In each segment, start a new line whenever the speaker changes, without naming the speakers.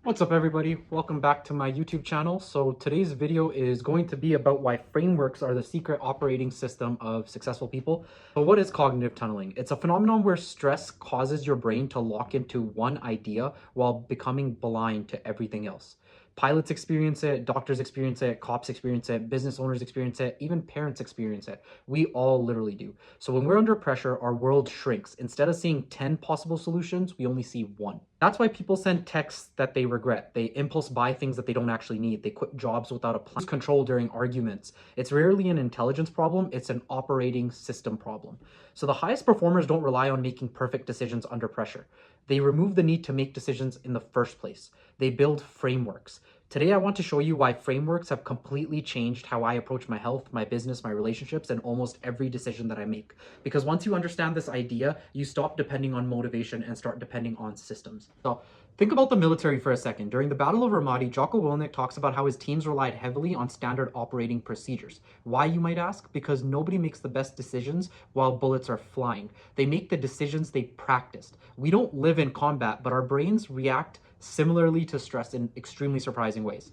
What's up everybody? Welcome back to my YouTube channel. So today's video is going to be about why frameworks are the secret operating system of successful people. So what is cognitive tunneling? It's a phenomenon where stress causes your brain to lock into one idea while becoming blind to everything else. Pilots experience it, doctors experience it, cops experience it, business owners experience it, even parents experience it. We all literally do. So when we're under pressure, our world shrinks. Instead of seeing 10 possible solutions, we only see one. That's why people send texts that they regret. They impulse buy things that they don't actually need. They quit jobs without a plan. Lose control during arguments. It's rarely an intelligence problem, it's an operating system problem. So the highest performers don't rely on making perfect decisions under pressure. They remove the need to make decisions in the first place. They build frameworks. Today, I want to show you why frameworks have completely changed how I approach my health, my business, my relationships, and almost every decision that I make. Because once you understand this idea, you stop depending on motivation and start depending on systems. So think about the military for a second. During the Battle of Ramadi, Jocko Willink talks about how his teams relied heavily on standard operating procedures. Why, you might ask? Because nobody makes the best decisions while bullets are flying. They make the decisions they practiced. We don't live in combat, but our brains react similarly to stress in extremely surprising ways.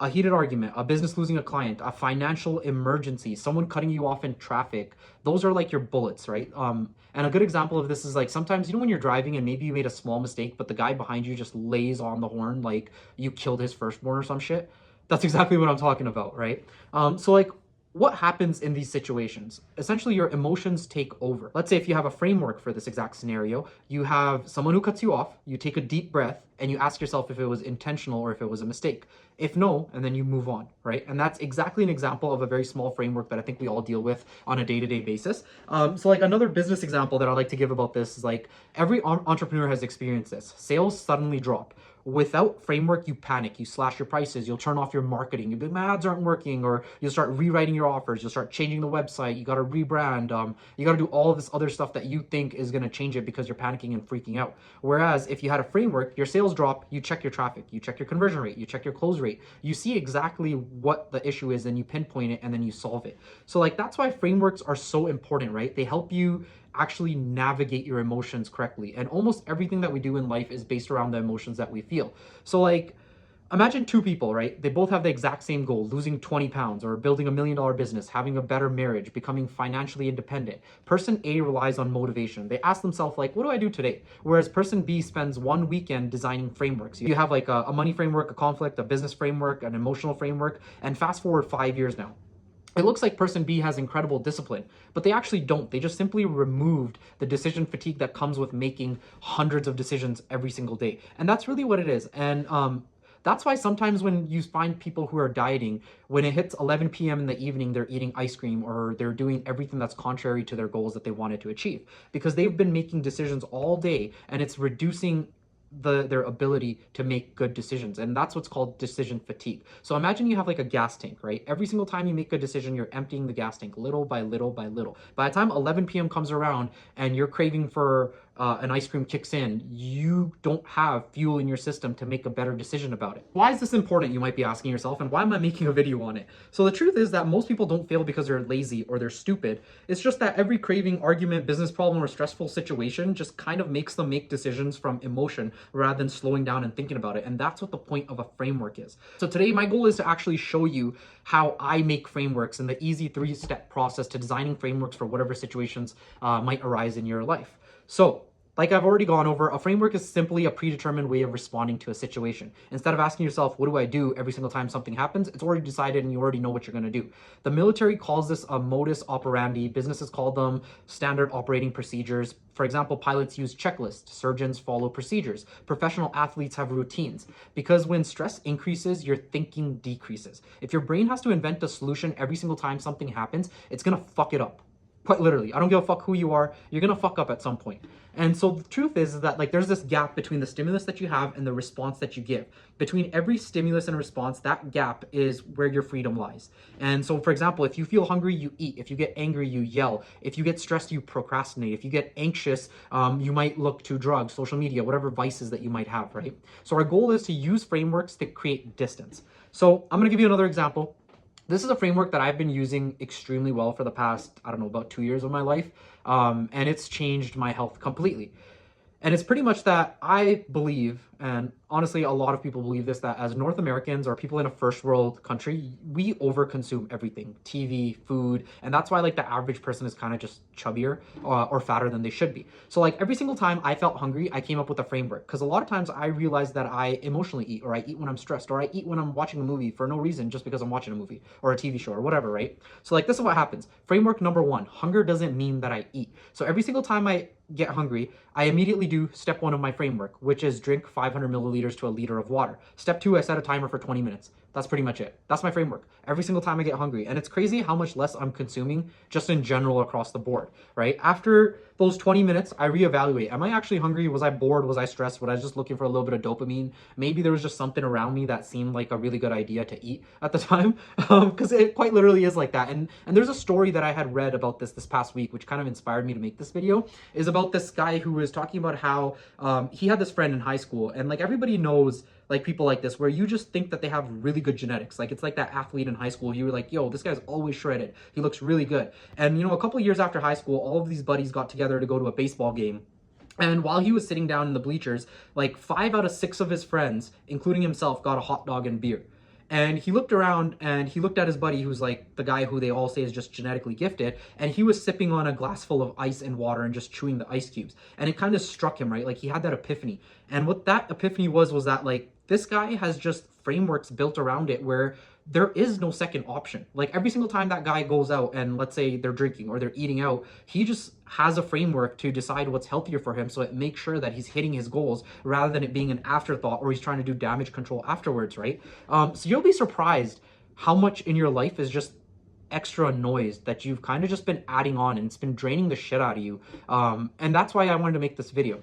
A heated argument, a business losing a client, a financial emergency, someone cutting you off in traffic, those are like your bullets, right? And a good example of this is like sometimes, when you're driving and maybe you made a small mistake, but the guy behind you just lays on the horn like you killed his firstborn or some shit. That's exactly what I'm talking about, right? What happens in these situations? Essentially, your emotions take over. Let's say if you have a framework for this exact scenario, you have someone who cuts you off, you take a deep breath, and you ask yourself if it was intentional or if it was a mistake. If no, and then you move on, right? And that's exactly an example of a very small framework that I think we all deal with on a day-to-day basis. Another business example that I like to give about this is like every entrepreneur has experienced this. Sales suddenly drop. Without framework, you panic, you slash your prices, you'll turn off your marketing, you'll be, my ads aren't working, or you'll start rewriting your offers, you'll start changing the website, you got to rebrand, you got to do all of this other stuff that you think is going to change it because you're panicking and freaking out. Whereas if you had a framework, your sales drop, you check your traffic, you check your conversion rate, you check your close rate, you see exactly what the issue is, and you pinpoint it, and then you solve it. So like that's why frameworks are so important, right? They help you actually navigate your emotions correctly. And almost everything that we do in life is based around the emotions that we feel. So like, imagine two people, right? They both have the exact same goal, losing 20 pounds or building $1 million business, having a better marriage, becoming financially independent. Person A relies on motivation. They ask themselves like, what do I do today? Whereas person B spends one weekend designing frameworks. You have like a money framework, a conflict, a business framework, an emotional framework, and fast forward 5 years now. It looks like person B has incredible discipline, but they actually don't. They just simply removed the decision fatigue that comes with making hundreds of decisions every single day. And that's really what it is. And that's why sometimes when you find people who are dieting, when it hits 11 p.m. in the evening, they're eating ice cream or they're doing everything that's contrary to their goals that they wanted to achieve, because they've been making decisions all day and it's reducing their ability to make good decisions. And that's what's called decision fatigue. So imagine you have like a gas tank, right? Every single time you make a decision, you're emptying the gas tank little by little by little. By the time 11 p.m. comes around and you're craving for an ice cream kicks in, you don't have fuel in your system to make a better decision about it. Why is this important, you might be asking yourself, and why am I making a video on it? So the truth is that most people don't fail because they're lazy or they're stupid. It's just that every craving, argument, business problem, or stressful situation just kind of makes them make decisions from emotion rather than slowing down and thinking about it. And that's what the point of a framework is. So today, my goal is to actually show you how I make frameworks and the easy 3-step process to designing frameworks for whatever situations might arise in your life. So, like I've already gone over, a framework is simply a predetermined way of responding to a situation. Instead of asking yourself, what do I do every single time something happens? It's already decided and you already know what you're going to do. The military calls this a modus operandi. Businesses call them standard operating procedures. For example, pilots use checklists. Surgeons follow procedures. Professional athletes have routines. Because when stress increases, your thinking decreases. If your brain has to invent a solution every single time something happens, it's going to fuck it up. Quite literally. I don't give a fuck who you are. You're going to fuck up at some point. And so the truth is that like there's this gap between the stimulus that you have and the response that you give. Between every stimulus and response, that gap is where your freedom lies. And so, for example, if you feel hungry, you eat. If you get angry, you yell. If you get stressed, you procrastinate. If you get anxious, you might look to drugs, social media, whatever vices that you might have, right? So our goal is to use frameworks to create distance. So I'm going to give you another example. This is a framework that I've been using extremely well for the past, I don't know, about 2 years of my life. And it's changed my health completely. And it's pretty much that I believe and honestly, a lot of people believe this, that as North Americans or people in a first world country, we overconsume everything, TV, food, and that's why like the average person is kind of just chubbier or fatter than they should be. So like every single time I felt hungry, I came up with a framework, because a lot of times I realized that I emotionally eat, or I eat when I'm stressed, or I eat when I'm watching a movie for no reason, just because I'm watching a movie or a TV show or whatever, right? So like this is what happens. Framework number one: hunger doesn't mean that I eat. So every single time I get hungry, I immediately do step one of my framework, which is drink 500 milliliters to a liter of water. Step two, I set a timer for 20 minutes. That's pretty much it. That's my framework. Every single time I get hungry. And it's crazy how much less I'm consuming just in general across the board, right? After those 20 minutes, I reevaluate. Am I actually hungry? Was I bored? Was I stressed? Was I just looking for a little bit of dopamine? Maybe there was just something around me that seemed like a really good idea to eat at the time, because it quite literally is like that. And there's a story that I had read about this past week, which kind of inspired me to make this video, is about this guy who was talking about how he had this friend in high school, and like everybody knows like people like this, where you just think that they have really good genetics. Like it's like that athlete in high school. You were like, yo, this guy's always shredded. He looks really good. And you know, a couple of years after high school, all of these buddies got together to go to a baseball game. And while he was sitting down in the bleachers, like 5 out of 6 of his friends, including himself, got a hot dog and beer. And he looked around and he looked at his buddy, who's like the guy who they all say is just genetically gifted, and he was sipping on a glass full of ice and water and just chewing the ice cubes. And it kind of struck him, right? Like he had that epiphany. And what that epiphany was that like this guy has just frameworks built around it where there is no second option. Like every single time that guy goes out and let's say they're drinking or they're eating out, he just has a framework to decide what's healthier for him, so it makes sure that he's hitting his goals rather than it being an afterthought or he's trying to do damage control afterwards, right? So you'll be surprised how much in your life is just extra noise that you've kind of just been adding on, and it's been draining the shit out of you. And that's why I wanted to make this video.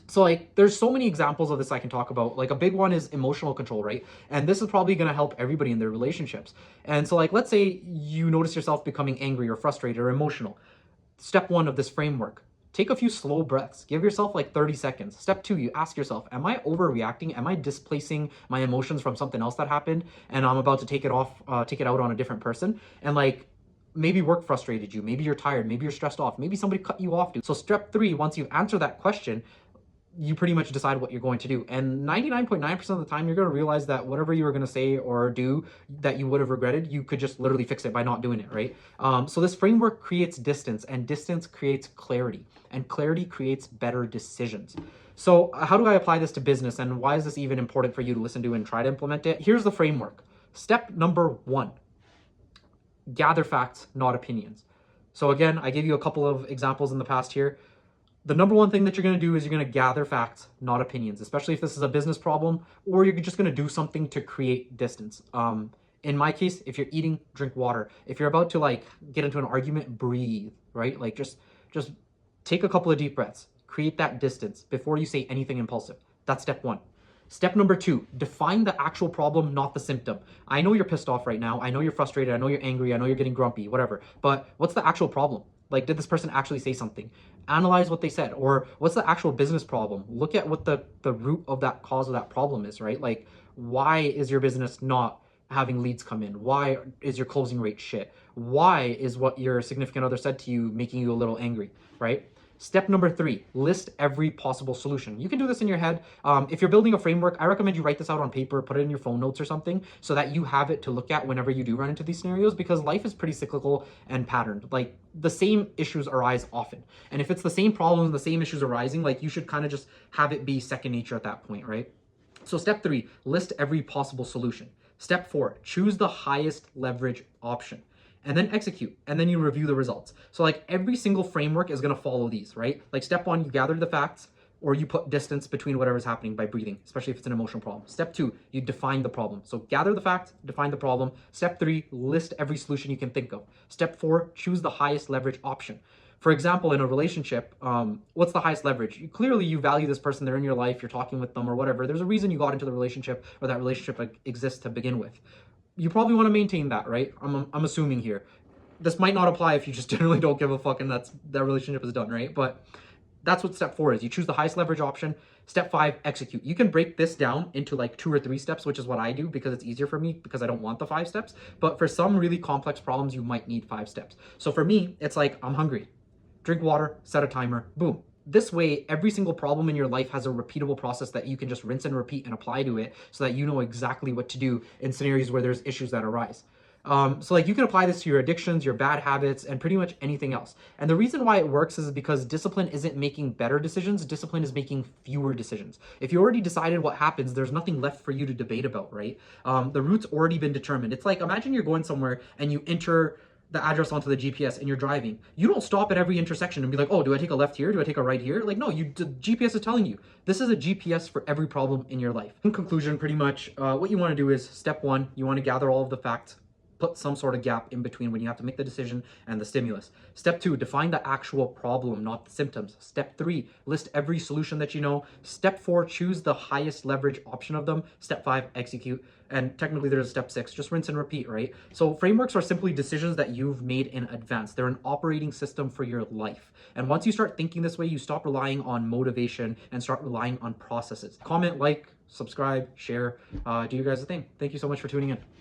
So like there's so many examples of this I can talk about. Like a big one is emotional control, right? And this is probably going to help everybody in their relationships. And so like let's say you notice yourself becoming angry or frustrated or emotional. Step one of this framework: take a few slow breaths. Give yourself like 30 seconds. Step two, you ask yourself, am I overreacting? Am I displacing my emotions from something else that happened and I'm about to take it out on a different person? And like maybe work frustrated you, maybe you're tired, maybe you're stressed off, maybe somebody cut you off, dude. So step three, once you've answered that question, you pretty much decide what you're going to do. And 99.9% of the time, you're going to realize that whatever you were going to say or do that you would have regretted, you could just literally fix it by not doing it, right? So this framework creates distance, and distance creates clarity, and clarity creates better decisions. So how do I apply this to business, and why is this even important for you to listen to and try to implement it? Here's the framework. Step number one: gather facts, not opinions. So again, I gave you a couple of examples in the past here. The number one thing that you're going to do is you're going to gather facts, not opinions, especially if this is a business problem or you're just going to do something to create distance. In my case, if you're eating, drink water. If you're about to like get into an argument, breathe, right? Like just take a couple of deep breaths, create that distance before you say anything impulsive. That's step one. Step number two, define the actual problem, not the symptom. I know you're pissed off right now. I know you're frustrated. I know you're angry. I know you're getting grumpy, whatever. But what's the actual problem? Like, did this person actually say something? Analyze what they said. Or what's the actual business problem? Look at what the root of that cause of that problem is, right? Like, why is your business not having leads come in? Why is your closing rate shit? Why is what your significant other said to you making you a little angry, right? Step number three, list every possible solution. You can do this in your head. If you're building a framework, I recommend you write this out on paper, put it in your phone notes or something, so that you have it to look at whenever you do run into these scenarios, because life is pretty cyclical and patterned. Like the same issues arise often. And if it's the same problems, the same issues arising, like you should kind of just have it be second nature at that point, right? So step three, list every possible solution. Step four, choose the highest leverage option. And then execute, and then you review the results. So like every single framework is gonna follow these, right? Like step one, you gather the facts, or you put distance between whatever's happening by breathing, especially if it's an emotional problem. Step two, you define the problem. So gather the facts, define the problem. Step three, list every solution you can think of. Step four, choose the highest leverage option. For example, in a relationship, what's the highest leverage? Clearly, you value this person, they're in your life, you're talking with them or whatever. There's a reason you got into the relationship, or that relationship exists to begin with. You probably want to maintain that, right? I'm assuming here. This might not apply if you just generally don't give a fuck and that relationship is done, right? But that's what step four is. You choose the highest leverage option. Step five, execute. You can break this down into like 2 or 3 steps, which is what I do because it's easier for me, because I don't want the 5 steps. But for some really complex problems, you might need 5 steps. So for me, it's like, I'm hungry. Drink water, set a timer, boom. This way, every single problem in your life has a repeatable process that you can just rinse and repeat and apply to it so that you know exactly what to do in scenarios where there's issues that arise. So like you can apply this to your addictions, your bad habits, and pretty much anything else. And the reason why it works is because discipline isn't making better decisions. Discipline is making fewer decisions. If you already decided what happens, there's nothing left for you to debate about, right? The route's already been determined. It's like, imagine you're going somewhere and you enter the address onto the GPS and you're driving. You don't stop at every intersection and be like, oh, do I take a left here? Do I take a right here? Like, no, the GPS is telling you. This is a GPS for every problem in your life. In conclusion, pretty much what you want to do is step one, you want to gather all of the facts, put some sort of gap in between when you have to make the decision and the stimulus. Step two, define the actual problem, not the symptoms. Step three, list every solution that you know. Step four, choose the highest leverage option of them. Step five, execute. And technically there's a step six, just rinse and repeat, right? So frameworks are simply decisions that you've made in advance. They're an operating system for your life. And once you start thinking this way, you stop relying on motivation and start relying on processes. Comment, like, subscribe, share, do you guys a thing. Thank you so much for tuning in.